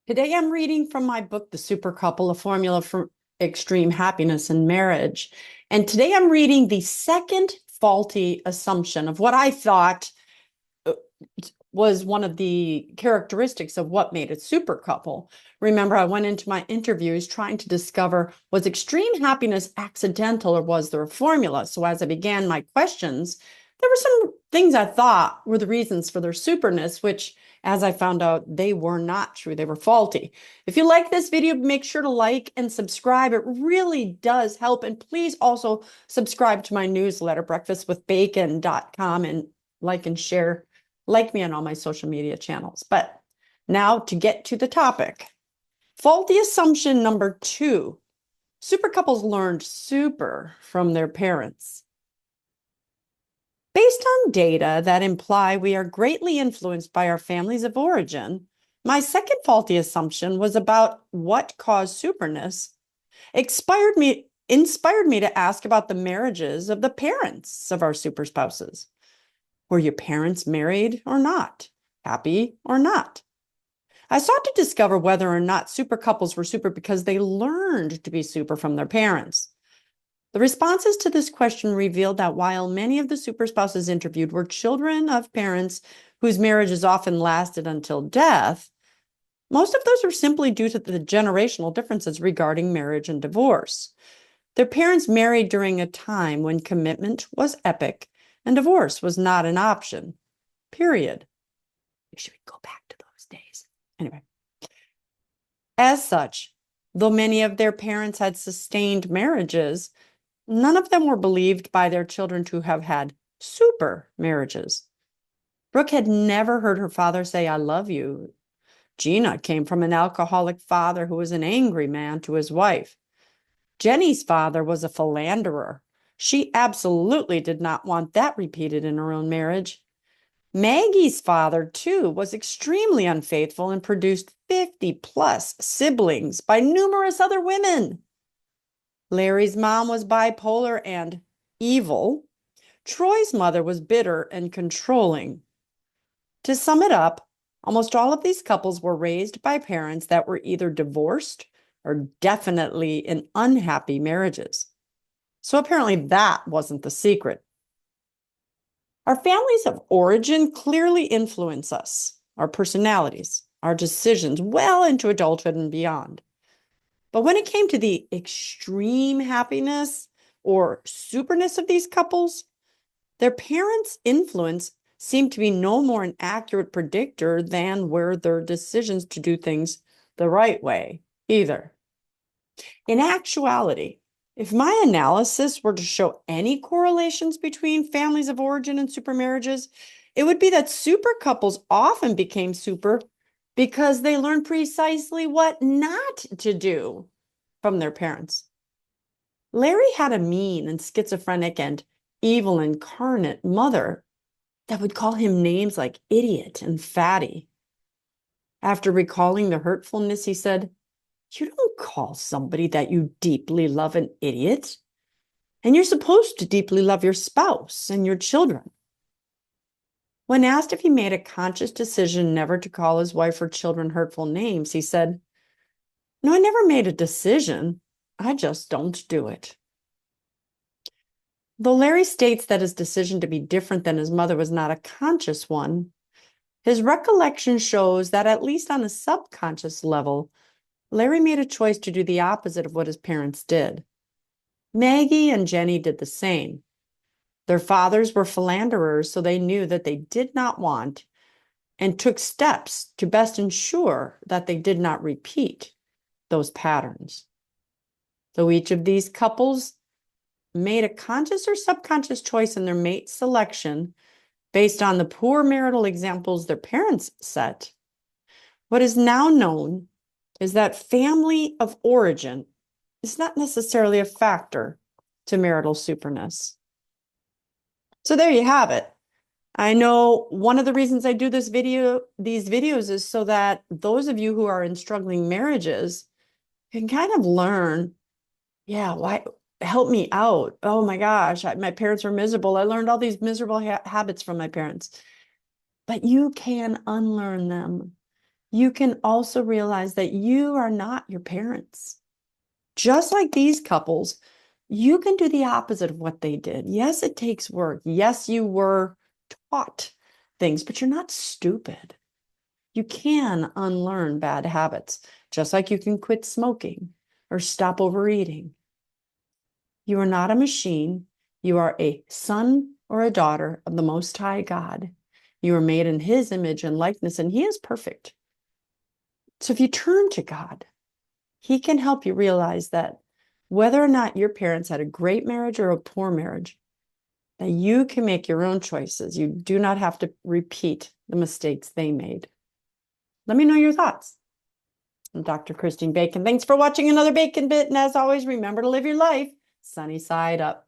Today I'm reading from my book, The Super Couple, A Formula for Extreme Happiness in Marriage. And today I'm reading the second faulty assumption of what I thought was one of the characteristics of what made a super couple. Remember, I went into my interviews trying to discover, was extreme happiness accidental or was there a formula? So as I began my questions, there were some things I thought were the reasons for their superness, which, as I found out, they were not true. They were faulty. If you like this video, make sure to like and subscribe. It really does help. And please also subscribe to my newsletter, breakfastwithbacon.com, and like and share. Like me on all my social media channels. But now to get to the topic. Faulty assumption number 2. Super couples learned super from their parents. Based on data that imply we are greatly influenced by our families of origin, my second faulty assumption was about what caused superness, inspired me to ask about the marriages of the parents of our super spouses. Were your parents married or not? Happy or not? I sought to discover whether or not super couples were super because they learned to be super from their parents. The responses to this question revealed that while many of the super spouses interviewed were children of parents whose marriages often lasted until death, most of those were simply due to the generational differences regarding marriage and divorce. Their parents married during a time when commitment was epic and divorce was not an option, period. We should go back to those days. Anyway, as such, though many of their parents had sustained marriages, none of them were believed by their children to have had super marriages. Brooke had never heard her father say, "I love you." Gina came from an alcoholic father who was an angry man to his wife. Jenny's father was a philanderer. She absolutely did not want that repeated in her own marriage. Maggie's father, too, was extremely unfaithful and produced 50-plus siblings by numerous other women. Larry's mom was bipolar and evil. Troy's mother was bitter and controlling. To sum it up, almost all of these couples were raised by parents that were either divorced or definitely in unhappy marriages. So apparently that wasn't the secret. Our families of origin clearly influence us, our personalities, our decisions well into adulthood and beyond. But when it came to the extreme happiness or superness of these couples, their parents' influence seemed to be no more an accurate predictor than were their decisions to do things the right way either. In actuality, if my analysis were to show any correlations between families of origin and super marriages, it would be that super couples often became super because they learned precisely what not to do from their parents. Larry had a mean and schizophrenic and evil incarnate mother that would call him names like idiot and fatty. After recalling the hurtfulness, he said, "You don't call somebody that you deeply love an idiot. And you're supposed to deeply love your spouse and your children." When asked if he made a conscious decision never to call his wife or children hurtful names, he said, "No, I never made a decision. I just don't do it." Though Larry states that his decision to be different than his mother was not a conscious one, his recollection shows that at least on a subconscious level, Larry made a choice to do the opposite of what his parents did. Maggie and Jenny did the same. Their fathers were philanderers, so they knew that they did not want and took steps to best ensure that they did not repeat those patterns. Though each of these couples made a conscious or subconscious choice in their mate selection based on the poor marital examples their parents set, what is now known is that family of origin is not necessarily a factor to marital superness. So there you have it. I know one of the reasons I do these videos is so that those of you who are in struggling marriages can kind of learn, why help me out. Oh my gosh, my parents were miserable. I learned all these miserable habits from my parents. But you can unlearn them. you can also realize that you are not your parents. Just like these couples, you can do the opposite of what they did. Yes, it takes work. Yes, you were taught things, but you're not stupid. You can unlearn bad habits, just like you can quit smoking or stop overeating. You are not a machine. You are a son or a daughter of the Most High God. You are made in His image and likeness, and He is perfect. So if you turn to God, He can help you realize that whether or not your parents had a great marriage or a poor marriage, that you can make your own choices. You do not have to repeat the mistakes they made. Let me know your thoughts. I'm Dr. Christine Bacon. Thanks for watching another Bacon Bit. And as always, remember to live your life sunny side up.